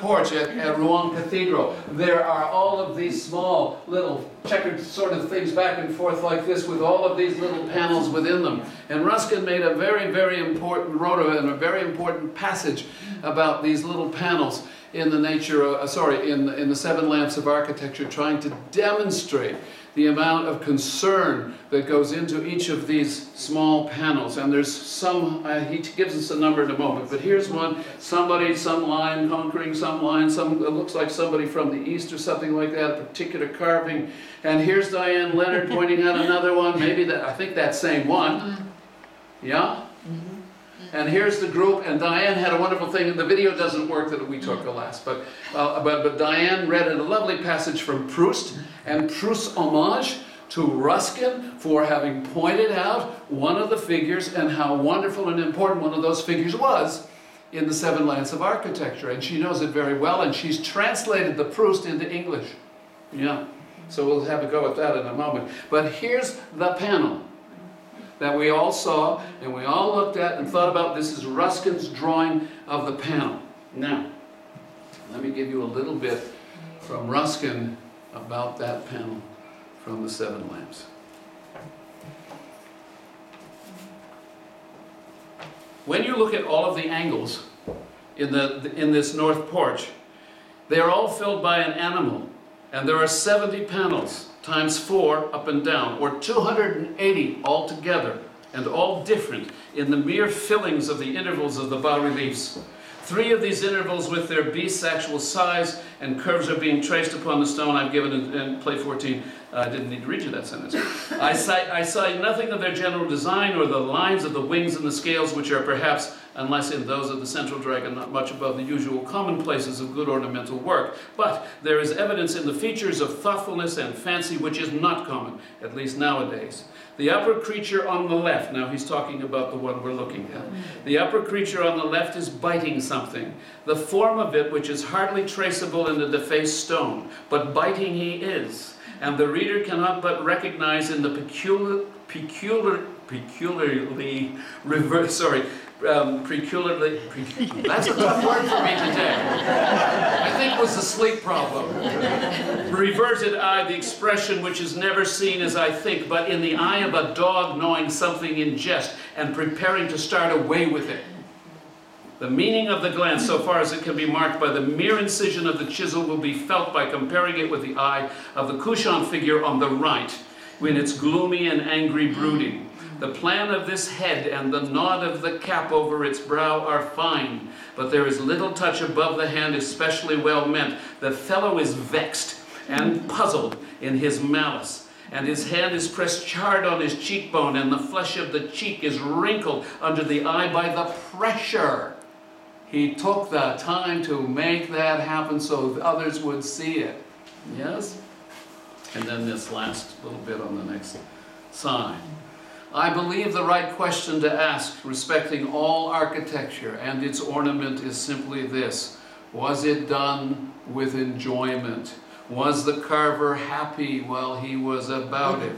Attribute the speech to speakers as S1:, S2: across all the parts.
S1: porch at Rouen Cathedral, there are all of these small little checkered sort of things back and forth like this with all of these little panels within them. And Ruskin made a very important, wrote a very important passage about these little panels in the nature of, in the Seven Lamps of Architecture, trying to demonstrate the amount of concern that goes into each of these small panels. And there's some, he gives us a number in a moment, but here's one, somebody, some line conquering some line, it looks like somebody from the east or something like that, a particular carving. And here's Diane Leonard pointing out another one, maybe that, I think that same one. Yeah? And here's the group, and Diane had a wonderful thing, and the video doesn't work that we took, alas, but Diane read a lovely passage from Proust, and Proust's homage to Ruskin for having pointed out one of the figures and how wonderful and important one of those figures was in the Seven Lamps of Architecture. And she knows it very well, and she's translated the Proust into English. Yeah, so we'll have a go at that in a moment. But here's the panel that we all saw and we all looked at and thought about. This is Ruskin's drawing of the panel. Now, let me give you a little bit from Ruskin about that panel from the Seven Lamps. When you look at all of the angles in this north porch, they are all filled by an animal, and there are 70 panels times 4 up and down, or 280 altogether, and all different in the mere fillings of the intervals of the bas-reliefs. 3 of these intervals with their beast's actual size and curves are being traced upon the stone I've given in plate 14. I didn't need to read you that sentence. I cite nothing of their general design or the lines of the wings and the scales, which are perhaps, unless in those of the central dragon, not much above the usual commonplaces of good ornamental work. But there is evidence in the features of thoughtfulness and fancy which is not common, at least nowadays. The upper creature on the left, now he's talking about the one we're looking at. The upper creature on the left is biting something. The form of it, which is hardly traceable in the defaced stone, but biting he is. And the reader cannot but recognize in the peculiarly reverse, that's a tough word for me today. I think it was a sleep problem. Reverted eye, the expression which is never seen as I think, but in the eye of a dog knowing something in jest and preparing to start away with it. The meaning of the glance, so far as it can be marked by the mere incision of the chisel, will be felt by comparing it with the eye of the couchant figure on the right, when its gloomy and angry brooding. The plan of this head and the nod of the cap over its brow are fine, but there is little touch above the hand especially well meant. The fellow is vexed and puzzled in his malice, and his hand is pressed hard on his cheekbone, and the flesh of the cheek is wrinkled under the eye by the pressure. He took the time to make that happen so others would see it. Yes? And then this last little bit on the next sign. I believe the right question to ask respecting all architecture and its ornament is simply this: was it done with enjoyment? Was the carver happy while he was about it?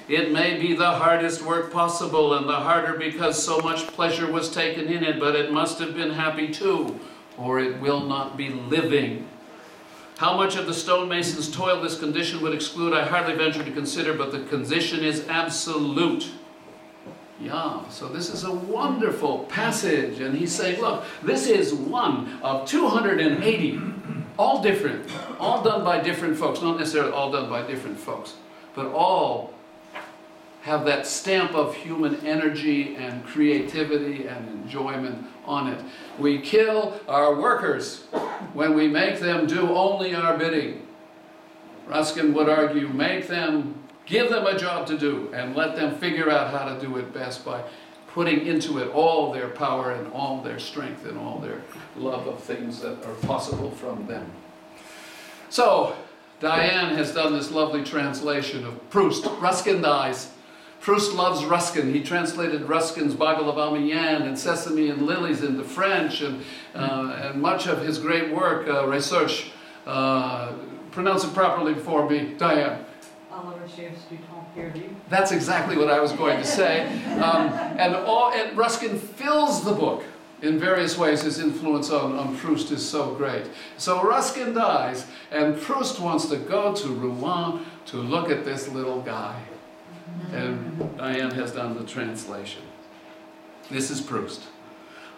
S1: It may be the hardest work possible, and the harder because so much pleasure was taken in it, but it must have been happy too, or it will not be living. How much of the stonemason's toil this condition would exclude, I hardly venture to consider, but the condition is absolute. Yeah, so this is a wonderful passage, and he's saying, look, this is one of 280, all different, all done by different folks, not necessarily all done by different folks, but all have that stamp of human energy and creativity and enjoyment on it. We kill our workers when we make them do only our bidding. Ruskin would argue, give them a job to do and let them figure out how to do it best by putting into it all their power and all their strength and all their love of things that are possible from them. So, Diane has done this lovely translation of Proust. Ruskin dies. Proust loves Ruskin. He translated Ruskin's Bible of Amiens and Sesame and Lilies into French, and much of his great work, research. Pronounce it properly for me, Diane. That's exactly what I was going to say. And Ruskin fills the book In various ways, his influence on Proust is so great. So Ruskin dies, and Proust wants to go to Rouen to look at this little guy. And Diane has done the translation. This is Proust.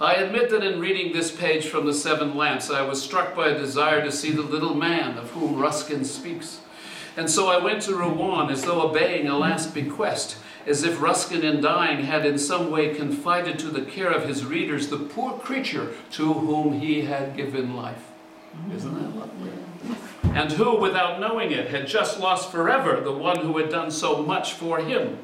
S1: I admit that in reading this page from the Seven Lamps, I was struck by a desire to see the little man of whom Ruskin speaks. And so I went to Rouen as though obeying a last bequest, as if Ruskin in dying had in some way confided to the care of his readers the poor creature to whom he had given life. Isn't that lovely? And who, without knowing it, had just lost forever the one who had done so much for him.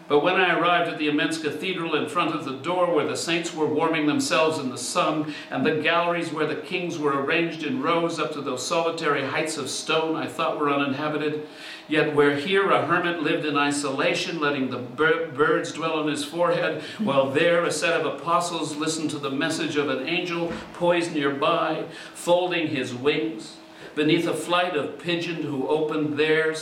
S1: But when I arrived at the immense cathedral, in front of the door where the saints were warming themselves in the sun, and the galleries where the kings were arranged in rows up to those solitary heights of stone I thought were uninhabited, yet where here a hermit lived in isolation, letting the birds dwell on his forehead, while there a set of apostles listened to the message of an angel poised nearby, folding his wings, beneath a flight of pigeons who opened their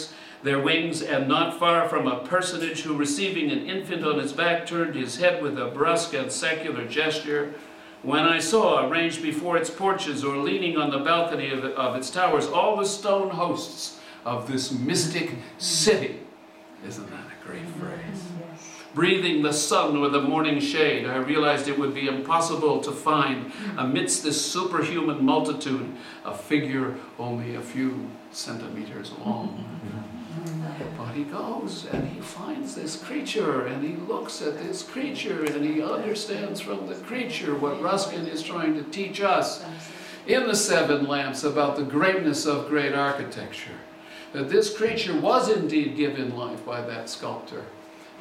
S1: wings, and not far from a personage who, receiving an infant on his back, turned his head with a brusque and secular gesture, when I saw, arranged before its porches or leaning on the balcony of its towers, all the stone hosts of this mystic city. Isn't that a great phrase? Breathing the sun or the morning shade, I realized it would be impossible to find, amidst this superhuman multitude, a figure only a few centimeters long. But he goes and he finds this creature, and he looks at this creature, and he understands from the creature what Ruskin is trying to teach us in the Seven Lamps about the greatness of great architecture. That this creature was indeed given life by that sculptor.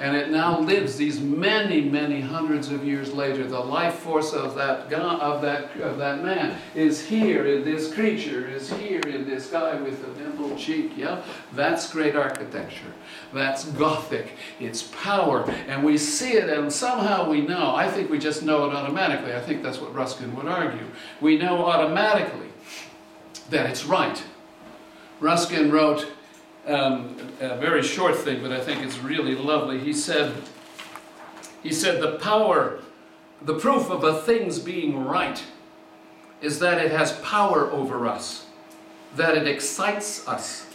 S1: And it now lives these many, many hundreds of years later. The life force of that man is here in this creature, is here in this guy with the dimpled cheek. Yeah, that's great architecture. That's Gothic. It's power, and we see it, and somehow we know. I think we just know it automatically. I think that's what Ruskin would argue. We know automatically that it's right. Ruskin wrote a very short thing, but I think it's really lovely. He said, the proof of a thing's being right is that it has power over us, that it excites us,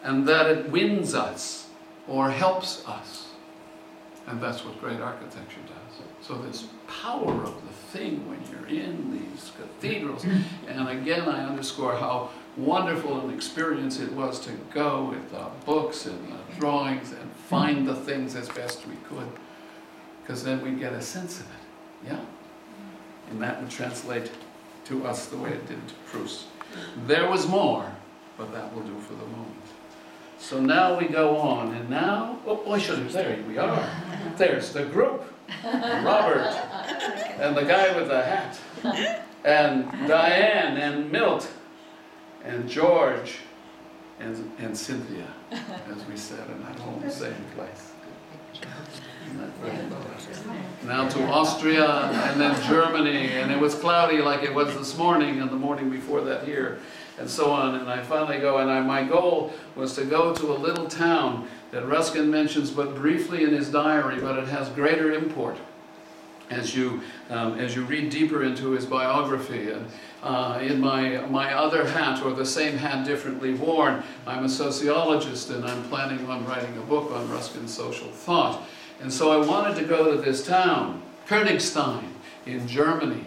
S1: and that it wins us or helps us. And that's what great architecture does. So this power of the thing when you're in these cathedrals. And again, I underscore how wonderful an experience it was to go with the books and the drawings and find the things as best we could, because then we'd get a sense of it, yeah? And that would translate to us the way it did to Proust. There was more, but that will do for the moment. So now we go on, and now, there we are. There's the group, Robert, and the guy with the hat, and Diane, and Milt, and George, and Cynthia, as we said, and at home, same place. Now to Austria, and then Germany, and it was cloudy like it was this morning, and the morning before that here, and so on. And I finally go, and my goal was to go to a little town that Ruskin mentions but briefly in his diary, but it has greater import as you read deeper into his biography. And in my other hat, or the same hat differently worn, I'm a sociologist, and I'm planning on writing a book on Ruskin's social thought. And so I wanted to go to this town, Königstein, in Germany,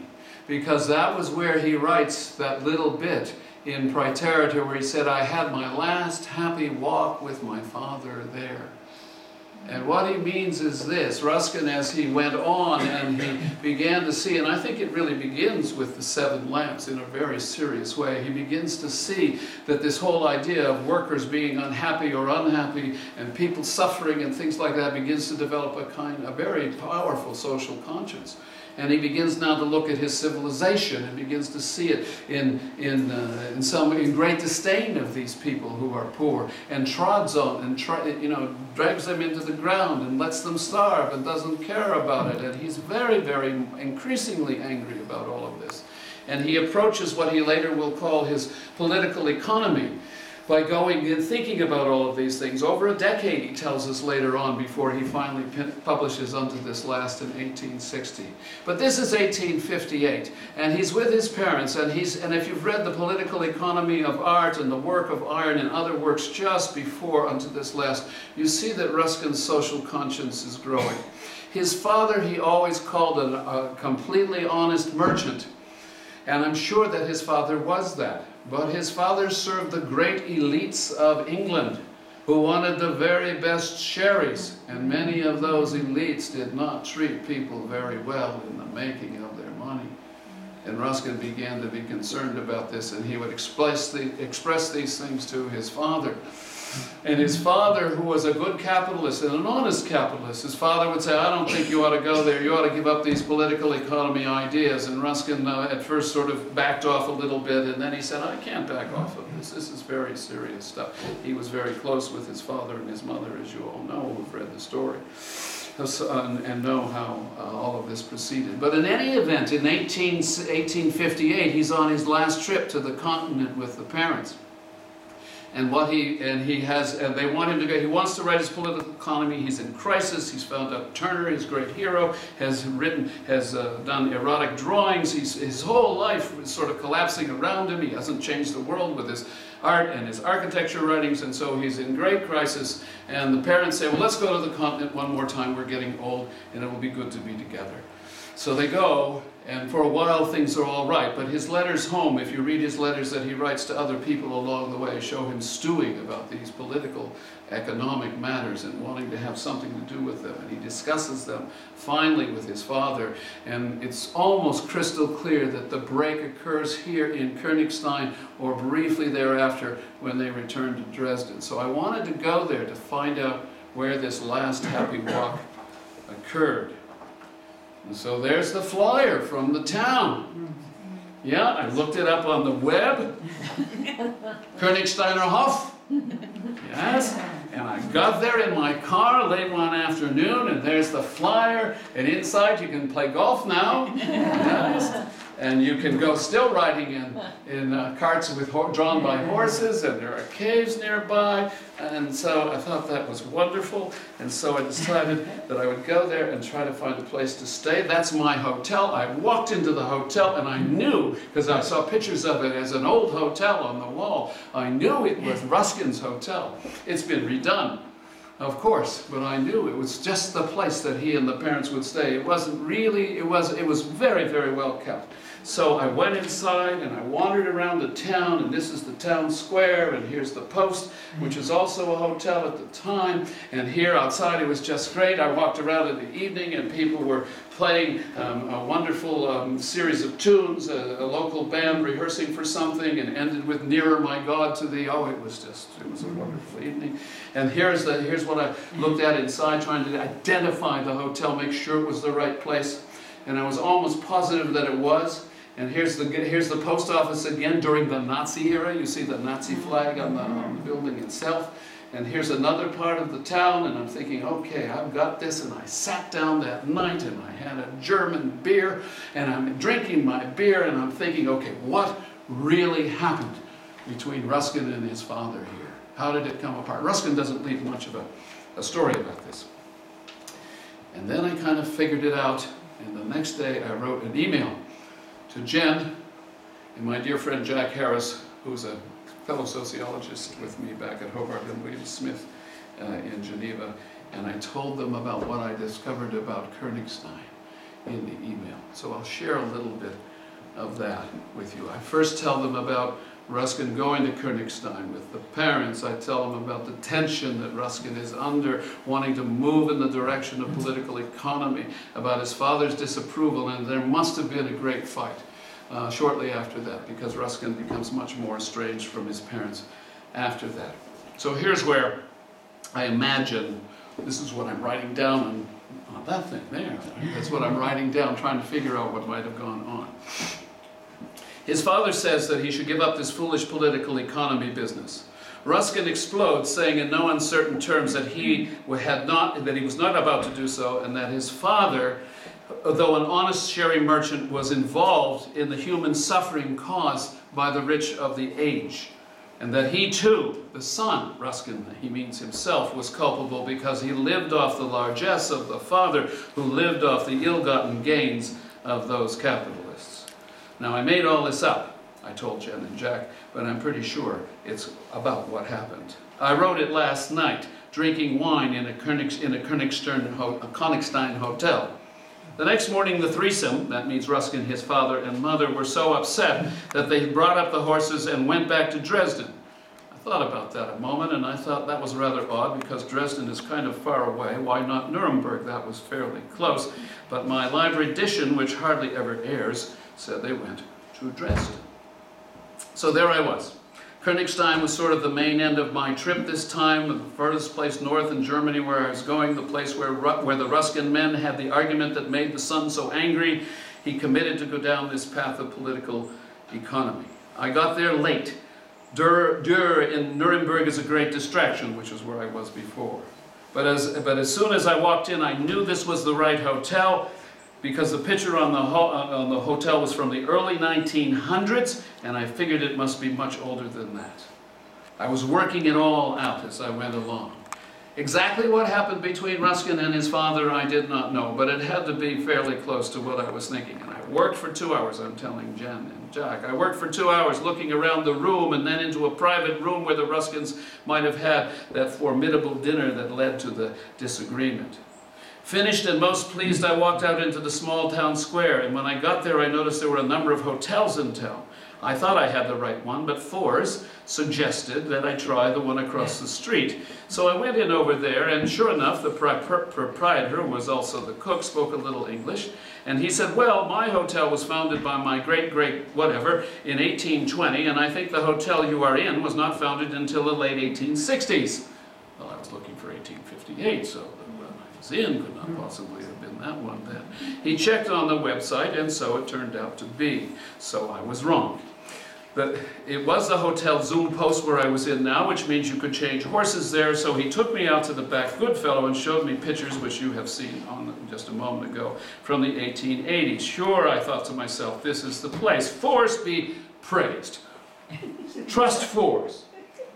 S1: because that was where he writes that little bit in Praeterita where he said, I had my last happy walk with my father there. And what he means is this: Ruskin, as he went on and he began to see, and I think it really begins with the Seven Lamps in a very serious way, he begins to see that this whole idea of workers being unhappy or unhappy and people suffering and things like that begins to develop a very powerful social conscience. And he begins now to look at his civilization and begins to see it in great disdain of these people who are poor, and trods on and drags them into the ground and lets them starve and doesn't care about it. And he's very, very increasingly angry about all of this. And he approaches what he later will call his political economy by going and thinking about all of these things. Over a decade, he tells us later on, before he finally publishes Unto This Last in 1860. But this is 1858, and he's with his parents, and if you've read The Political Economy of Art and The Work of Iron and other works just before Unto This Last, you see that Ruskin's social conscience is growing. His father he always called a completely honest merchant, and I'm sure that his father was that. But his father served the great elites of England who wanted the very best sherries, and many of those elites did not treat people very well in the making of their money. And Ruskin began to be concerned about this, and he would express these things to his father. And his father, who was a good capitalist and an honest capitalist, his father would say, I don't think you ought to go there, you ought to give up these political economy ideas. And Ruskin at first sort of backed off a little bit, and then he said, I can't back off of this, this is very serious stuff. He was very close with his father and his mother, as you all know, who've read the story, and know how all of this proceeded. But in any event, in 1858, he's on his last trip to the continent with the parents. And they want him to go. He wants to write his political economy. He's in crisis. He's found out Turner, his great hero, has done erotic drawings. His whole life is sort of collapsing around him. He hasn't changed the world with his art and his architecture writings, and so he's in great crisis. And the parents say, well, let's go to the continent one more time. We're getting old, and it will be good to be together. So they go, and for a while things are all right, but his letters home, if you read his letters that he writes to other people along the way, show him stewing about these political, economic matters and wanting to have something to do with them. And he discusses them finally with his father, and it's almost crystal clear that the break occurs here in Königstein or briefly thereafter when they return to Dresden. So I wanted to go there to find out where this last happy walk occurred. And so there's the flyer from the town. Yeah, I looked it up on the web. Königsteiner Hof. Yes. And I got there in my car late one afternoon, and there's the flyer. And inside you can play golf now. Yes. And you can go still riding in carts drawn by horses, and there are caves nearby. And so I thought that was wonderful. And so I decided that I would go there and try to find a place to stay. That's my hotel. I walked into the hotel, and I knew, because I saw pictures of it as an old hotel on the wall, I knew it was Ruskin's hotel. It's been redone, of course, but I knew it was just the place that he and the parents would stay. It wasn't really, it was very, very well kept. So I went inside and I wandered around the town, and this is the town square, and here's the Post, which is also a hotel at the time, and here outside it was just great. I walked around in the evening and people were playing a wonderful series of tunes, a local band rehearsing for something, and ended with Nearer My God to Thee. Oh, it was a wonderful evening. And here's what I looked at inside, trying to identify the hotel, make sure it was the right place, and I was almost positive that it was. And here's the post office again during the Nazi era. You see the Nazi flag on the building itself. And here's another part of the town, and I'm thinking, okay, I've got this. And I sat down that night, and I had a German beer, and I'm drinking my beer, and I'm thinking, okay, what really happened between Ruskin and his father here? How did it come apart? Ruskin doesn't leave much of a story about this. And then I kind of figured it out, and the next day I wrote an email to Jen and my dear friend Jack Harris, who's a fellow sociologist with me back at Hobart and William Smith in Geneva, and I told them about what I discovered about Königstein in the email. So I'll share a little bit of that with you. I first tell them about Ruskin going to Königstein with the parents. I tell them about the tension that Ruskin is under, wanting to move in the direction of political economy, about his father's disapproval, and there must have been a great fight shortly after that, because Ruskin becomes much more estranged from his parents after that. So here's where I imagine, this is what I'm writing down on that thing there. That's what I'm writing down, trying to figure out what might have gone on. His father says that he should give up this foolish political economy business. Ruskin explodes, saying in no uncertain terms that he was not about to do so, and that his father, though an honest sherry merchant, was involved in the human suffering caused by the rich of the age. and that he too, the son, Ruskin, he means himself, was culpable because he lived off the largesse of the father who lived off the ill-gotten gains of those capitalists. Now, I made all this up, I told Jen and Jack, but I'm pretty sure it's about what happened. I wrote it last night, drinking wine in a Königstein hotel. The next morning, the threesome, that means Ruskin, his father, and mother, were so upset that they brought up the horses and went back to Dresden. I thought about that a moment, and I thought that was rather odd because Dresden is kind of far away. Why not Nuremberg? That was fairly close. But my live edition, which hardly ever airs, said they went to Dresden. So there I was. Königstein was sort of the main end of my trip this time, the furthest place north in Germany where I was going, the place where the Ruskin men had the argument that made the son so angry, he committed to go down this path of political economy. I got there late. Dur in Nuremberg is a great distraction, which is where I was before. But as soon as I walked in, I knew this was the right hotel, because the picture on the hotel was from the early 1900s, and I figured it must be much older than that. I was working it all out as I went along. Exactly what happened between Ruskin and his father, I did not know, but it had to be fairly close to what I was thinking. And I worked for 2 hours, I'm telling Jen and Jack. I worked for 2 hours looking around the room and then into a private room where the Ruskins might have had that formidable dinner that led to the disagreement. Finished and most pleased, I walked out into the small town square, and when I got there, I noticed there were a number of hotels in town. I thought I had the right one, but Fors suggested that I try the one across the street. So I went in over there, and sure enough, the proprietor, who was also the cook, spoke a little English, and he said, well, my hotel was founded by my great-great-whatever in 1820, and I think the hotel you are in was not founded until the late 1860s. Well, I was looking for 1858, so in could not possibly have been that one then. He checked on the website, and so it turned out to be. So I was wrong. But it was the Hotel Zoom Post where I was in now, which means you could change horses there. So he took me out to the back, good fellow, and showed me pictures, which you have seen on just a moment ago, from the 1880s. Sure, I thought to myself, this is the place. Fors be praised. Trust Fors.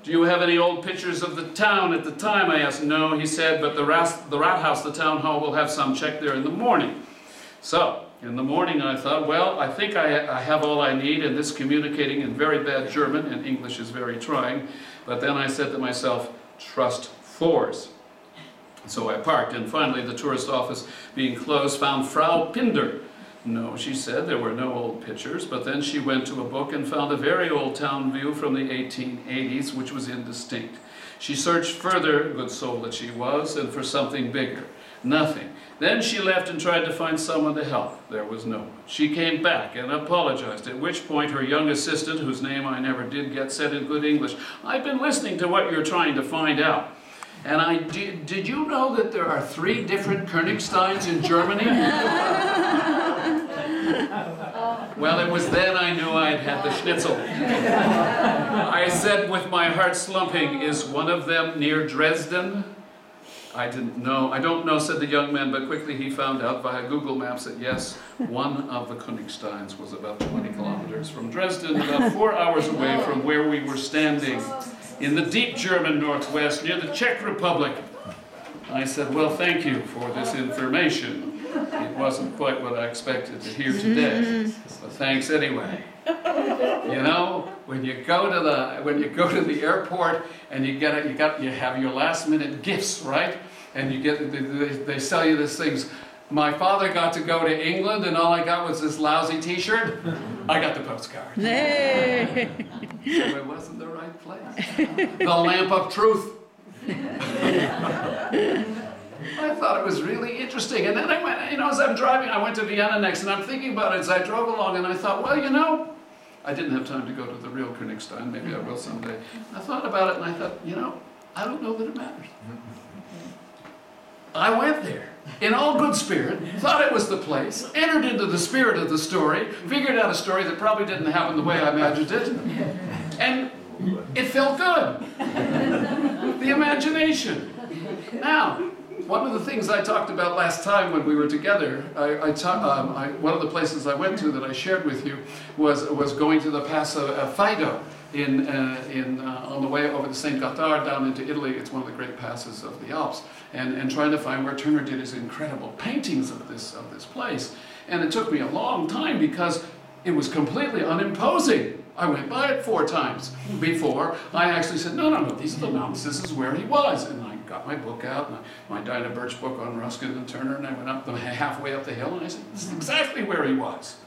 S1: Do you have any old pictures of the town at the time? I asked. No, he said, but the Rathaus, the town hall, will have some. Check there in the morning. So, in the morning I thought, well, I think I have all I need, and this communicating in very bad German, and English is very trying. But then I said to myself, trust Fors. So I parked, and finally the tourist office being closed found Frau Pinder. No, she said, there were no old pictures, but then she went to a book and found a very old town view from the 1880s, which was indistinct. She searched further, good soul that she was, and for something bigger. Nothing. Then she left and tried to find someone to help. There was no one. She came back and apologized, at which point her young assistant, whose name I never did get, said in good English, I've been listening to what you're trying to find out. And did you know that there are 3 different Königsteins in Germany? Well, it was then I knew I'd had the schnitzel. I said with my heart slumping, is one of them near Dresden? I didn't know. I don't know, said the young man, but quickly he found out via Google Maps that yes, one of the Königsteins was about 20 kilometers from Dresden, about 4 hours away from where we were standing, in the deep German northwest, near the Czech Republic. I said, well, thank you for this information. It wasn't quite what I expected to hear today, but thanks anyway. You know, when you go to the airport and you have your last-minute gifts, right? And they sell you these things. My father got to go to England, and all I got was this lousy T-shirt. I got the postcard. So it wasn't the right place. The lamp of truth. I thought it was really interesting. And then I went, you know, as I'm driving, I went to Vienna next, and I'm thinking about it as I drove along, and I thought, well, you know, I didn't have time to go to the real Königstein. Maybe I will someday. I thought about it, and I thought, you know, I don't know that it matters. I went there in all good spirit, thought it was the place, entered into the spirit of the story, figured out a story that probably didn't happen the way I imagined it, and it felt good. The imagination. Now, one of the things I talked about last time when we were together, one of the places I went to that I shared with you was going to the Pass of Fido. on the way over the St. Gothard down into Italy. It's one of the great passes of the Alps, and trying to find where Turner did his incredible paintings of this place. And it took me a long time because it was completely unimposing. I went by it 4 times before I actually said, no, these are the mountains, this is where he was. And I got my book out, my Dinah Birch book on Ruskin and Turner, and I went up halfway up the hill, and I said, this is exactly where he was,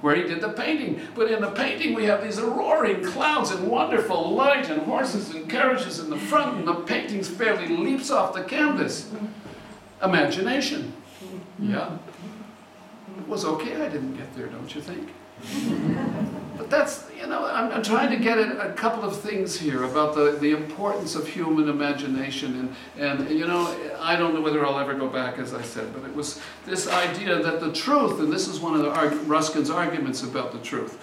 S1: where he did the painting. But in the painting we have these roaring clouds and wonderful light and horses and carriages in the front, and the painting fairly leaps off the canvas. Imagination. Yeah. It was okay I didn't get there, don't you think? But that's, I'm trying to get at a couple of things here about the importance of human imagination, and I don't know whether I'll ever go back, as I said, but it was this idea that the truth, and this is one of Ruskin's arguments about the truth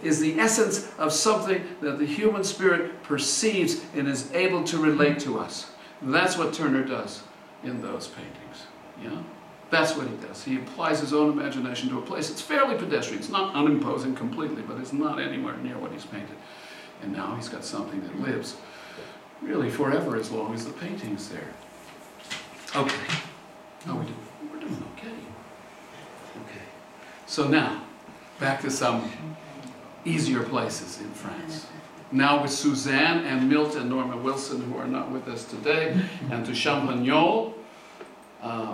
S1: is the essence of something that the human spirit perceives and is able to relate to us. And that's what Turner does in those paintings. Yeah? That's what he does. He applies his own imagination to a place. It's fairly pedestrian. It's not unimposing completely, but it's not anywhere near what he's painted. And now he's got something that lives really forever as long as the painting's there. Okay. Oh, we're doing okay. Okay. So now, back to some easier places in France. Now with Suzanne and Milt and Norma Wilson, who are not with us today, and to Champagnole,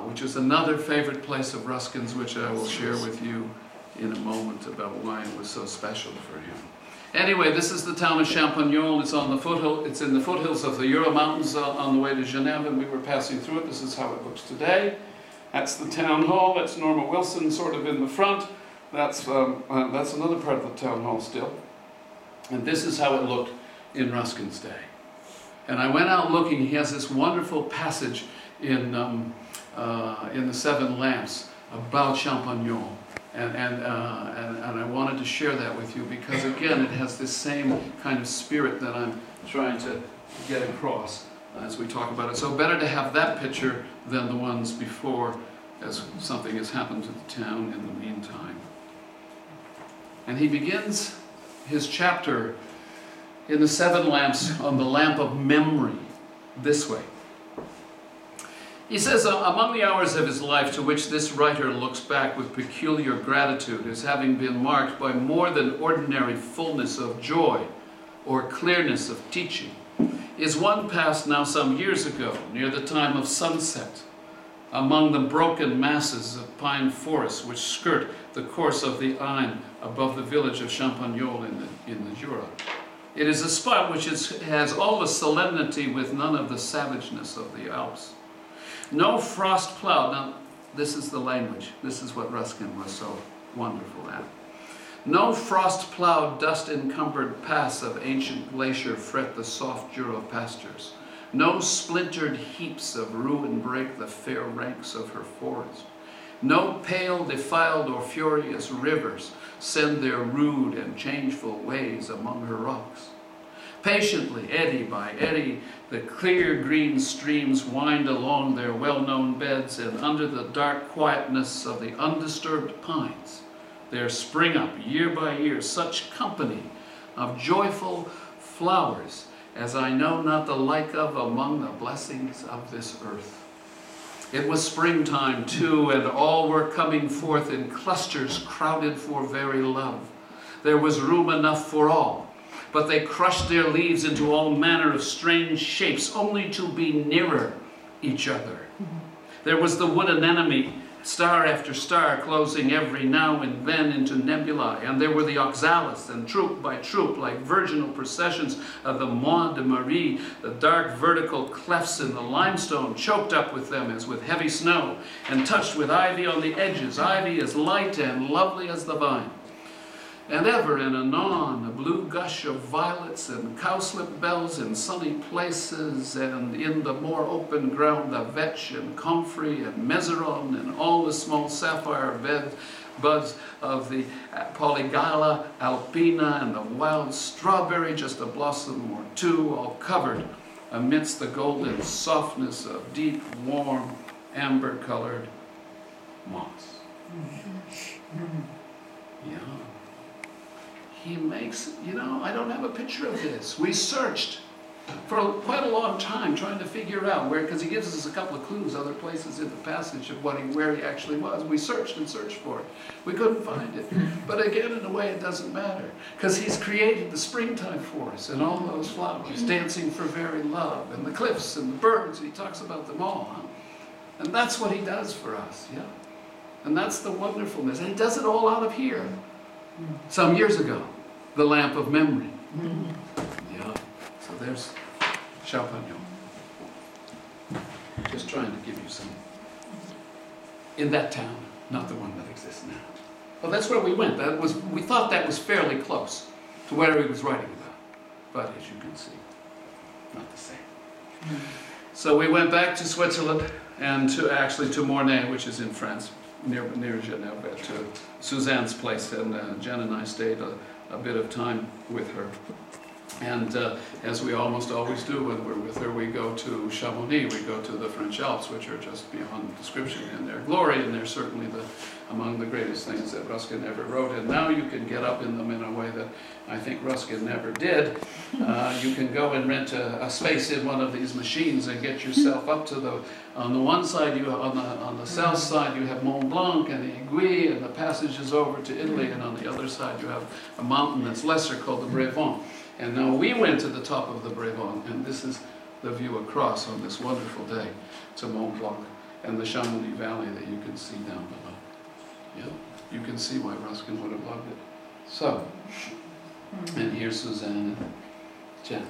S1: which is another favorite place of Ruskin's, which I will share with you in a moment about why it was so special for him. Anyway, this is the town of Champagnole. It's on the foothill. It's in the foothills of the Jura Mountains on the way to Genève, and we were passing through it. This is how it looks today. That's the town hall. That's Norma Wilson, sort of in the front. That's another part of the town hall still. And this is how it looked in Ruskin's day. And I went out looking. He has this wonderful passage in the Seven Lamps about Champagnole, and I wanted to share that with you because again it has this same kind of spirit that I'm trying to get across as we talk about it. So better to have that picture than the ones before, as something has happened to the town in the meantime. And he begins his chapter in the Seven Lamps on the lamp of memory this way. He says, among the hours of his life to which this writer looks back with peculiar gratitude as having been marked by more than ordinary fullness of joy or clearness of teaching, is one passed now some years ago, near the time of sunset, among the broken masses of pine forests which skirt the course of the Ain above the village of Champagnole in the Jura. It is a spot which has all the solemnity with none of the savageness of the Alps. No frost cloud. Now, this is the language. This is what Ruskin was so wonderful at. No frost-plowed, dust-encumbered pass of ancient glacier fret the soft Jura pastures. No splintered heaps of ruin break the fair ranks of her forest. No pale, defiled, or furious rivers send their rude and changeful ways among her rocks. Patiently, eddy by eddy, the clear green streams wind along their well-known beds, and under the dark quietness of the undisturbed pines, there spring up year by year such company of joyful flowers as I know not the like of among the blessings of this earth. It was springtime too, and all were coming forth in clusters crowded for very love. There was room enough for all, but they crushed their leaves into all manner of strange shapes, only to be nearer each other. There was the wood anemone, star after star, closing every now and then into nebulae, and there were the oxalis, and troop by troop, like virginal processions of the Mois de Marie, the dark vertical clefts in the limestone, choked up with them as with heavy snow, and touched with ivy on the edges, ivy as light and lovely as the vine. And ever and anon a blue gush of violets and cowslip bells in sunny places, and in the more open ground the vetch and comfrey and mezeron and all the small sapphire buds of the polygala alpina and the wild strawberry, just a blossom or two, all covered amidst the golden softness of deep, warm, amber-colored moss. Yeah. he makes, you know, I don't have a picture of this. We searched for quite a long time trying to figure out where, because he gives us a couple of clues, other places in the passage of where he actually was. We searched and searched for it. We couldn't find it. But again, in a way, it doesn't matter, because he's created the springtime for us and all those flowers, dancing for very love, and the cliffs and the birds. He talks about them all. Huh? And that's what he does for us, yeah? And that's the wonderfulness. And he does it all out of here. Some years ago, the lamp of memory. Yeah. So there's Champagnon. Just trying to give you some. In that town, not the one that exists now. Well, that's where we went. We thought that was fairly close to where he was writing about. But as you can see, not the same. So we went back to Switzerland and to Mornay, which is in France, near Geneva, to Suzanne's place, and Jen and I stayed a bit of time with her. And as we almost always do when we're with her, we go to Chamonix, we go to the French Alps, which are just beyond description in their glory, and they're certainly among the greatest things that Ruskin ever wrote. And now you can get up in them in a way that I think Ruskin never did. You can go and rent a space in one of these machines and get yourself up to on the one side, on the south side, you have Mont Blanc and the Aiguille and the passages over to Italy, and on the other side you have a mountain that's lesser called the Brevon. And now we went to the top of the Brevon, and this is the view across on this wonderful day to Mont Blanc and the Chamonix Valley that you can see down below. Yeah, you can see why Ruskin would have loved it. So, and here's Suzanne and Jen.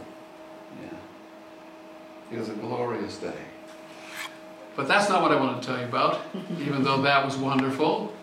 S1: Yeah, it was a glorious day. But that's not what I want to tell you about, even though that was wonderful.